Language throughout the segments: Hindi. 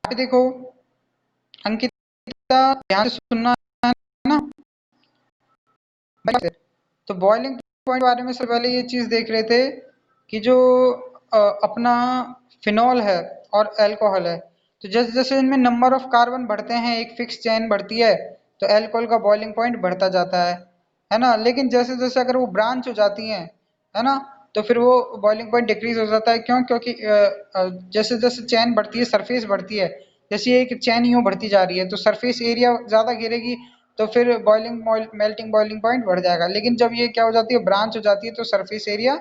पे देखो अंकिता, ध्यान से सुनना है ना। तो बॉइलिंग पॉइंट के बारे में सबसे पहले ये चीज देख रहे थे कि जो अपना फिनॉल है और अल्कोहल है, तो जैसे जैसे इनमें नंबर ऑफ कार्बन बढ़ते हैं, एक फिक्स चेन बढ़ती है, तो अल्कोहल का बॉइलिंग पॉइंट बढ़ता जाता है ना। लेकिन जैसे जैसे अगर वो ब्रांच हो जाती हैं, है ना, तो फिर वो बॉइलिंग पॉइंट डिक्रीज हो जाता है। क्यों? क्योंकि जैसे जैसे चेन बढ़ती है, सरफेस बढ़ती है, जैसे ये एक चेन यूं बढ़ती जा रही है, तो सरफेस एरिया ज्यादा घेरेगी, तो फिर मेल्टिंग बॉइलिंग पॉइंट बढ़ जाएगा। लेकिन जब ये क्या हो जाती है, ब्रांच हो जाती है, तो सरफेस एरिया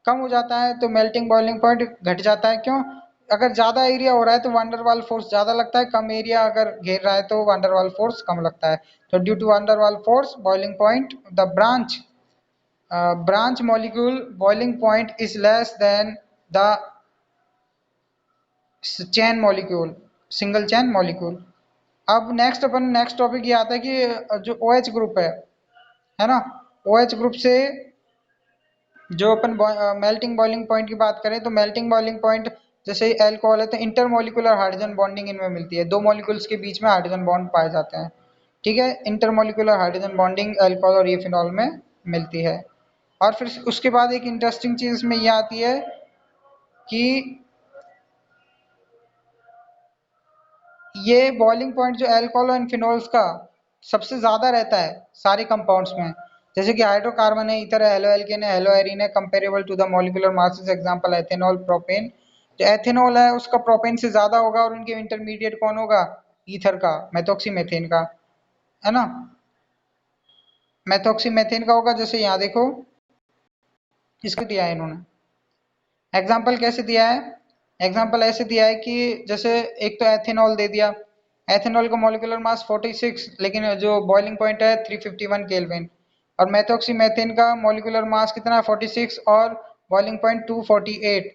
कम हो जाता है, तो मेल्टिंग बॉइलिंग पॉइंट घट जाता है। क्यों? अगर ज्यादा एरिया हो रहा है तो वांडरवाल फोर्स ज्यादा लगता है, कम एरिया अगर घेर रहा है तो वांडरवाल फोर्स कम लगता है। तो due to Van der Waals force boiling point, the branch molecule boiling point is less than the chain molecule, single chain molecule. अब नेक्स्ट टॉपिक ये आता है कि जो OH ग्रुप है ना, OH ग्रुप से जो अपन मेल्टिंग बॉइलिंग पॉइंट की बात करें, तो मेल्टिंग बॉइलिंग पॉइंट जैसे अल्कोहल है, तो इंटरमोलिकुलर हाइड्रोजन बॉन्डिंग इनमें मिलती है, दो मॉलिक्यूल्स के बीच में हाइड्रोजन बॉन्ड पाए जाते हैं। ठीक है, इंटरमोलिकुलर हाइड्रोजन बॉन्डिंग अल्कोहल और ये फिनॉल में मिलती है। और फिर उसके बाद एक इंटरेस्टिंग चीज इसमें यह आती है कि ये बॉइलिंग पॉइंट जो अल्कोहल एंड फिनोल्स का सबसे ज्यादा रहता है सारे कंपाउंड्स में। जैसे कि हाइड्रोकार्बन है, ईथर है, हेलो एल्केन है, हेलो एरीन है, comparable to the molecular masses, example ethanol, propane. जो एथेनॉल है उसका प्रोपेन से ज्यादा होगा, और उनके इंटरमीडिएट कौन होगा? ईथर का, मेथॉक्सीमेथेन का, है ना, मेथॉक्सीमेथेन का होगा। जैसे यहाँ देखो इसको दिया है इन्होंने एग्जाम्पल, कैसे दिया है? एग्जाम्पल ऐसे दिया है कि जैसे एक तो एथेनॉल दे दिया, एथेनॉल का मॉलिक्यूलर मास 46, लेकिन जो बॉइलिंग पॉइंट है 351 केल्विन। और मेथॉक्सीमेथेन का मॉलिक्यूलर मास कितना है? 46, और बॉइलिंग पॉइंट 248।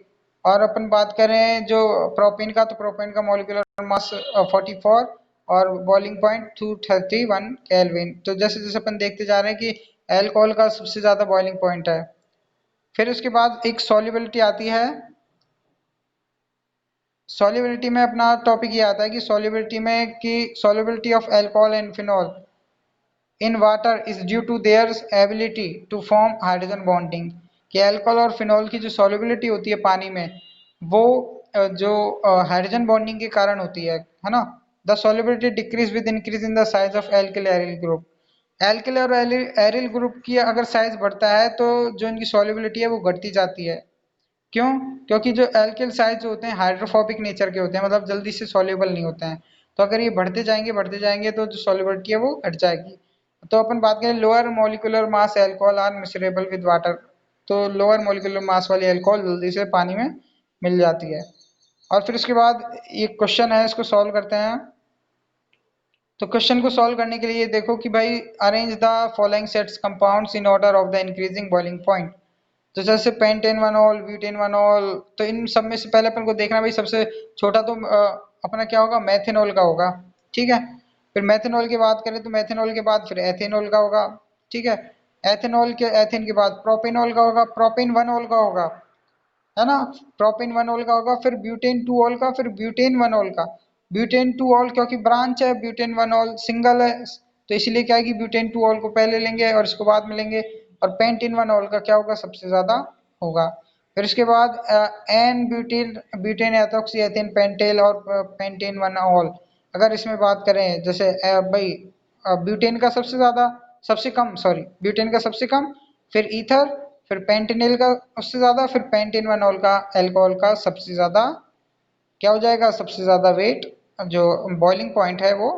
और अपन बात करें जो प्रोपेन का, तो प्रोपेन का मॉलिक्यूलर मास 44 और बॉइलिंग पॉइंट 231 केल्विन। तो जैसे जैसे अपन देखते जा रहे हैं कि अल्कोहल का सबसे ज्यादा बॉइलिंग पॉइंट है। फिर उसके बाद एक सॉल्युबिलिटी आती है। सॉल्युबिलिटी में अपना टॉपिक ये आता है कि solubility of alcohol and phenol in water is due to their ability to form hydrogen bonding. कि अल्कोहल और फिनॉल की जो सॉल्युबिलिटी होती है पानी में, वो जो हाइड्रोजन बॉन्डिंग के कारण होती है ना। The solubility decrease with increase in the size of alkyl aryl group. Alkyl और एरिल ग्रुप की अगर साइज बढ़ता है तो जो इनकी सॉल्युबिलिटी है वो घटती जाती है। क्यों? क्योंकि जो एल्किल साइड जो होते हैं हाइड्रोफोबिक नेचर के होते हैं, मतलब जल्दी से सॉल्युबल नहीं होते हैं। तो अगर ये बढ़ते जाएंगे तो जो सॉल्युबिलिटी है वो घट जाएगी। तो अपन बात करें lower molecular mass alcohol are miscible with water. तो लोअर मॉलिक्यूलर मास वाली अल्कोहल जल्दी से पानी में मिल जाती है। और फिर उसके बाद ये क्वेश्चन है, इसको सॉल्व करते हैं। तो क्वेश्चन को सॉल्व करने के लिए देखो कि भाई arrange the following sets compounds in order of the increasing boiling point. तो जैसे पेंटेनवानॉल, ब्यूटेनवानॉल, तो इन सब में से पहले अपन को देखना भाई सबसे छोटा तो अपना क्या होगा? मैथेनॉल का होगा। ठीक है, फिर मैथेनॉल की बात करें तो मैथेनॉल के बाद फिर एथेनॉल का होगा। ठीक है, एथेन के बाद प्रोपेनॉल का होगा, प्रोपेन वन ऑल का होगा, है ना, प्रोपेन वन ऑल का होगा, फिर ब्यूटेन टू ऑल का, फिर ब्यूटेन वन ऑल का। ब्यूटेन टू ऑल क्योंकि ब्रांच है, ब्यूटेन वन ऑल सिंगल है, तो इसलिए क्या है कि ब्यूटेन टू ऑल को पहले लेंगे और इसको बाद में लेंगे। और पेंटेन वन ऑल का क्या होगा? सबसे ज्यादा होगा। फिर इसके बाद n butane butane ethoxy ethane pentanal और पेंटेन वन ऑल। अगर इसमें बात करें जैसे भाई ब्यूटेन का सबसे ज्यादा, सबसे कम, सॉरी, ब्यूटेन का सबसे कम, फिर ईथर, फिर पेंटेनिल का उससे ज्यादा, फिर पेंटेन वन का अल्कोहल का सबसे ज्यादा क्या हो जाएगा? सबसे ज्यादा वेट जो बॉइलिंग पॉइंट है वो